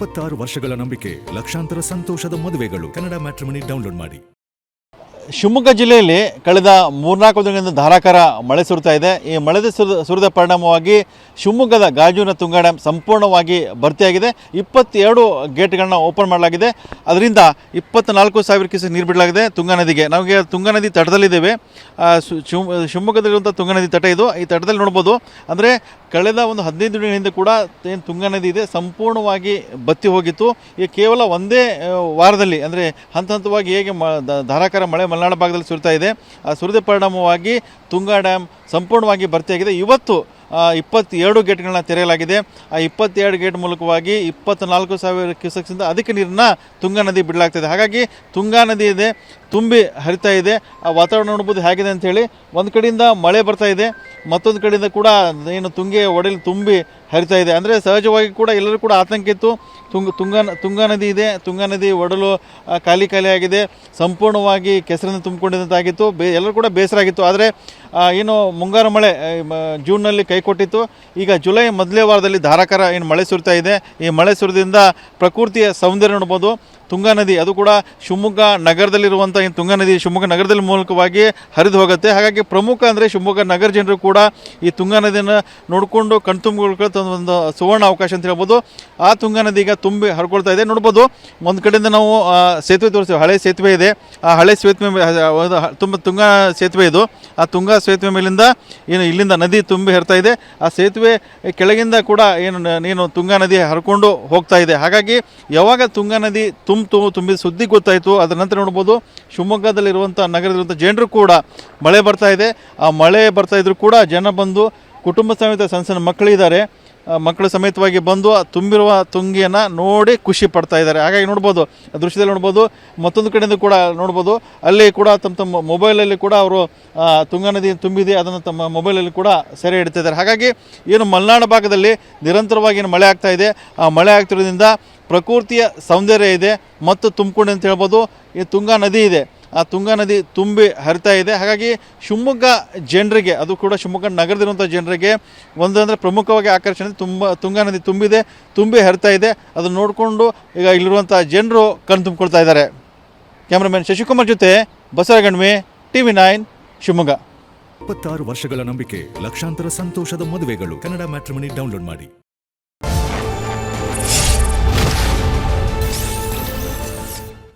26 ವರ್ಷಗಳ ನಂಬಿಕೆ, ಲಕ್ಷಾಂತರ ಸಂತೋಷದ ಮದುವೆಗಳು. ಕನ್ನಡ ಮ್ಯಾಟ್ರಿಮನಿ ಡೌನ್ಲೋಡ್ ಮಾಡಿ. ಶಿವಮೊಗ್ಗ ಜಿಲ್ಲೆಯಲ್ಲಿ ಕಳೆದ 3-4 ದಿನಗಳಿಂದ ಧಾರಾಕಾರ ಮಳೆ ಸುರಿತಾ ಇದೆ. ಈ ಮಳೆ ಸುರಿದ ಪರಿಣಾಮವಾಗಿ ಶಿವಮೊಗ್ಗದ ಗಾಜುವಿನ ತುಂಗಾ ಡ್ಯಾಮ್ ಸಂಪೂರ್ಣವಾಗಿ ಭರ್ತಿಯಾಗಿದೆ. 22 ಗೇಟ್ಗಳನ್ನ ಓಪನ್ ಮಾಡಲಾಗಿದೆ. ಅದರಿಂದ 24,000 ಕ್ಯೂಸೆಕ್ ನೀರು ಬಿಡಲಾಗಿದೆ ತುಂಗಾ ನದಿಗೆ. ನಮಗೆ ತುಂಗಾ ನದಿ ತಟದಲ್ಲಿದ್ದೇವೆ. ಶಿವಮೊಗ್ಗದಲ್ಲಿರುವಂಥ ತುಂಗಾ ನದಿ ತಟ ಇದು. ಈ ತಟದಲ್ಲಿ ನೋಡ್ಬೋದು. ಅಂದರೆ ಕಳೆದ ಒಂದು 15 ದಿನಗಳ ಹಿಂದೆ ಕೂಡ ಏನು ತುಂಗಾ ನದಿ ಇದೆ ಸಂಪೂರ್ಣವಾಗಿ ಬತ್ತಿ ಹೋಗಿತ್ತು. ಈಗ ಕೇವಲ ಒಂದೇ ವಾರದಲ್ಲಿ ಅಂದರೆ ಹಂತ ಹಂತವಾಗಿ ಹೇಗೆ ಧಾರಾಕಾರ ಮಳೆ ಮಲೆನಾಡು ಭಾಗದಲ್ಲಿ ಸುರಿತಾ ಇದೆ, ಆ ಸುರಿದ ಪರಿಣಾಮವಾಗಿ ತುಂಗಾ ಡ್ಯಾಮ್ ಸಂಪೂರ್ಣವಾಗಿ ಭರ್ತಿಯಾಗಿದೆ. ಇವತ್ತು 22 ಗೇಟ್ಗಳನ್ನ ತೆರೆಯಲಾಗಿದೆ. ಆ 22 ಗೇಟ್ ಮೂಲಕವಾಗಿ 24,000 ಕ್ಯೂಸೆಕ್ಸಿಂದ ಅಧಿಕ ನೀರನ್ನು ತುಂಗಾ ನದಿ ಬಿಡಲಾಗ್ತಿದೆ. ಹಾಗಾಗಿ ತುಂಗಾ ನದಿ ಇದೆ ತುಂಬಿ ಹರಿತಾ ಇದೆ. ಆ ವಾತಾವರಣ ನೋಡ್ಬೋದು ಹೇಗಿದೆ ಅಂಥೇಳಿ. ಒಂದು ಕಡೆಯಿಂದ ಮಳೆ ಬರ್ತಾ ಇದೆ, ಮತ್ತೊಂದು ಕಡೆಯಿಂದ ಕೂಡ ಏನು ತುಂಗೆ ಒಡೆಯಲ್ಲಿ ತುಂಬಿ ಹರಿತಾ ಇದೆ. ಅಂದರೆ ಸಹಜವಾಗಿ ಕೂಡ ಎಲ್ಲರೂ ಕೂಡ ಆತಂಕ ಇತ್ತು. ತುಂಗಾ ನದಿ ಇದೆ, ತುಂಗಾ ನದಿ ಒಡಲು ಖಾಲಿ ಆಗಿದೆ, ಸಂಪೂರ್ಣವಾಗಿ ಕೆಸರಿಂದ ತುಂಬಿಕೊಂಡಿದ್ದಂತಾಗಿತ್ತು. ಎಲ್ಲರೂ ಕೂಡ ಬೇಸರ ಆಗಿತ್ತು. ಆದರೆ ಏನು ಮುಂಗಾರು ಮಳೆ ಜೂನ್ನಲ್ಲಿ ಕೈ ಕೊಟ್ಟಿತ್ತು. ಈಗ ಜುಲೈ ಮೊದಲೇ ವಾರದಲ್ಲಿ ಧಾರಾಕಾರ ಏನು ಮಳೆ ಸುರಿತಾ ಇದೆ. ಈ ಮಳೆ ಸುರಿದಿಂದ ಪ್ರಕೃತಿಯ ಸೌಂದರ್ಯ ನೋಡ್ಬೋದು. ತುಂಗಾ ನದಿ ಅದು ಕೂಡ ಶಿವಮೊಗ್ಗ ನಗರದಲ್ಲಿರುವಂಥ ಏನು ತುಂಗಾ ನದಿ ಶಿವಮೊಗ್ಗ ನಗರದಲ್ಲಿ ಮೂಲಕವಾಗಿ ಹರಿದು ಹೋಗುತ್ತೆ. ಹಾಗಾಗಿ ಪ್ರಮುಖ ಅಂದರೆ ಶಿವಮೊಗ್ಗ ನಗರ ಜನರು ಕೂಡ ಈ ತುಂಗಾ ನದಿಯನ್ನು ನೋಡಿಕೊಂಡು ಕಣ್ತುಂಬಿಕೊಳ್ಳೋ ಒಂದು ಸುವರ್ಣ ಅವಕಾಶ ಅಂತ ಹೇಳ್ಬೋದು. ಆ ತುಂಗಾ ನದಿ ಈಗ ತುಂಬಿ ಹರ್ಕೊಳ್ತಾ ಇದೆ. ನೋಡ್ಬೋದು ಒಂದು ಕಡೆಯಿಂದ ನಾವು ಸೇತುವೆ ತೋರಿಸ್ತೀವಿ. ಹಳೆ ಸೇತುವೆ ಇದೆ. ಆ ಹಳೆ ಸೇತುವೆ ತುಂಬ ತುಂಗಾ ಸೇತುವೆ ಇದು. ಆ ತುಂಗಾ ಸೇತುವೆ ಮೇಲಿಂದ ಏನು ಇಲ್ಲಿಂದ ನದಿ ತುಂಬಿ ಹರಿತಾ ಇದೆ. ಆ ಸೇತುವೆ ಕೆಳಗಿಂದ ಕೂಡ ಏನು ತುಂಗಾ ನದಿ ಹರ್ಕೊಂಡು ಹೋಗ್ತಾ ಇದೆ. ಹಾಗಾಗಿ ಯಾವಾಗ ತುಂಗಾ ನದಿ ತುಂಬಿದ ಸುದ್ದಿ ಗೊತ್ತಾಯಿತು, ಅದರ ನಂತರ ನೋಡ್ಬೋದು ಶಿವಮೊಗ್ಗದಲ್ಲಿರುವಂಥ ನಗರದಲ್ಲಿರುವಂಥ ಜನರು ಕೂಡ ಮಳೆ ಬರ್ತಾ ಇದೆ. ಆ ಮಳೆ ಬರ್ತಾ ಇದ್ರು ಕೂಡ ಜನ ಬಂದು ಕುಟುಂಬ ಸಮೇತ ಸಣ್ಣ ಸಣ್ಣ ಮಕ್ಕಳಿದ್ದಾರೆ, ಮಕ್ಕಳು ಸಮೇತವಾಗಿ ಬಂದು ತುಂಬಿರುವ ತುಂಗಿಯನ್ನು ನೋಡಿ ಖುಷಿ ಪಡ್ತಾ ಇದ್ದಾರೆ. ಹಾಗಾಗಿ ನೋಡ್ಬೋದು ದೃಶ್ಯದಲ್ಲಿ ನೋಡ್ಬೋದು. ಮತ್ತೊಂದು ಕಡೆಯಿಂದ ಕೂಡ ನೋಡ್ಬೋದು, ಅಲ್ಲಿ ಕೂಡ ತಮ್ಮ ಮೊಬೈಲಲ್ಲಿ ಕೂಡ ಅವರು ತುಂಗಾ ನದಿ ತುಂಬಿದೆ ಅದನ್ನು ತಮ್ಮ ಮೊಬೈಲಲ್ಲಿ ಕೂಡ ಸೆರೆ ಹಿಡ್ತಿದ್ದಾರೆ. ಹಾಗಾಗಿ ಏನು ಮಲೆನಾಡು ಭಾಗದಲ್ಲಿ ನಿರಂತರವಾಗಿ ಏನು ಮಳೆ ಆಗ್ತಾ ಇದೆ, ಆ ಮಳೆ ಆಗ್ತಿರೋದ್ರಿಂದ ಪ್ರಕೃತಿಯ ಸೌಂದರ್ಯ ಇದೆ ಮತ್ತು ತುಂಬಿಕೊಂಡು ಅಂತ ಹೇಳ್ಬೋದು. ಈ ತುಂಗಾ ನದಿ ಇದೆ, ಆ ತುಂಗಾ ನದಿ ತುಂಬಿ ಹರಿತಾ ಇದೆ. ಹಾಗಾಗಿ ಶಿವಮೊಗ್ಗ ಜನರಿಗೆ, ಅದು ಕೂಡ ಶಿವಮೊಗ್ಗ ನಗರದಿರುವಂಥ ಜನರಿಗೆ ಒಂದಂದರೆ ಪ್ರಮುಖವಾಗಿ ಆಕರ್ಷಣೆ ತುಂಗಾ ನದಿ ತುಂಬಿ ಹರಿತಾ ಇದೆ. ಅದನ್ನು ನೋಡಿಕೊಂಡು ಈಗ ಇಲ್ಲಿರುವಂಥ ಜನರು ಕಣ್ಣು ತುಂಬಿಕೊಳ್ತಾ ಇದ್ದಾರೆ. ಕ್ಯಾಮ್ರಾಮನ್ ಶಶಿಕುಮಾರ್ ಜೊತೆ ಬಸವಗಣ್ಮೆ, TV9 ಶಿವಮೊಗ್ಗ. 26 ವರ್ಷಗಳ ನಂಬಿಕೆ, ಲಕ್ಷಾಂತರ ಸಂತೋಷದ ಮದುವೆಗಳು. ಕನ್ನಡ ಮ್ಯಾಟ್ರಿಮನಿ ಡೌನ್ಲೋಡ್ ಮಾಡಿ.